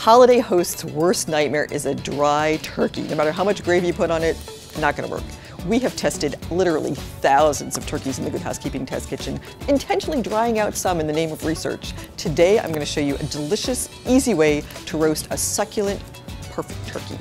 holiday host's worst nightmare is a dry turkey. No matter how much gravy you put on it, not gonna work. We have tested literally thousands of turkeys in the Good Housekeeping Test Kitchen, intentionally drying out some in the name of research. Today, I'm gonna show you a delicious, easy way to roast a succulent, perfect turkey.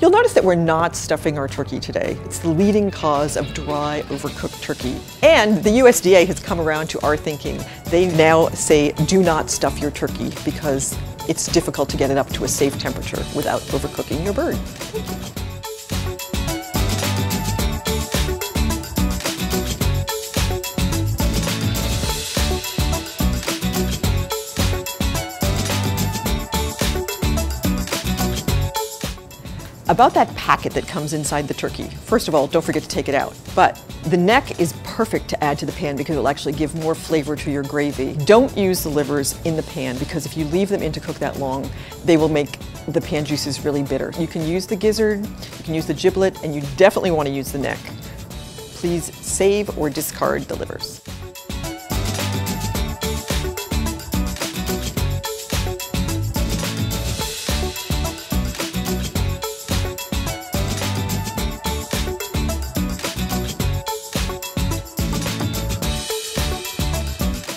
You'll notice that we're not stuffing our turkey today. It's the leading cause of dry, overcooked turkey. And the USDA has come around to our thinking. They now say, do not stuff your turkey because it's difficult to get it up to a safe temperature without overcooking your bird. About that packet that comes inside the turkey. First of all, don't forget to take it out. But the neck is perfect to add to the pan because it'll actually give more flavor to your gravy. Don't use the livers in the pan because if you leave them in to cook that long, they will make the pan juices really bitter. You can use the gizzard, you can use the giblet, and you definitely want to use the neck. Please save or discard the livers.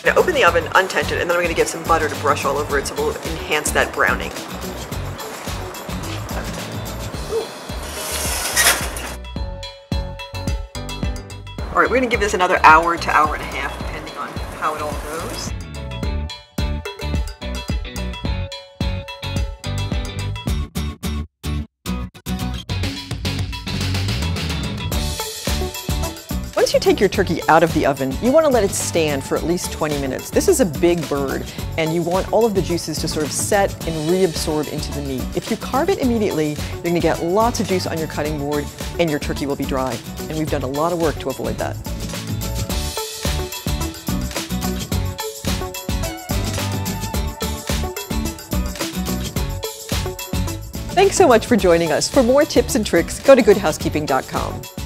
Now open the oven, untent it, and then I'm going to get some butter to brush all over it so we'll enhance that browning. All right, we're going to give this another hour to hour and a half, depending on how it all goes. Once you take your turkey out of the oven, you want to let it stand for at least 20 minutes. This is a big bird, and you want all of the juices to sort of set and reabsorb into the meat. If you carve it immediately, you're going to get lots of juice on your cutting board, and your turkey will be dry. And we've done a lot of work to avoid that. Thanks so much for joining us. For more tips and tricks, go to goodhousekeeping.com.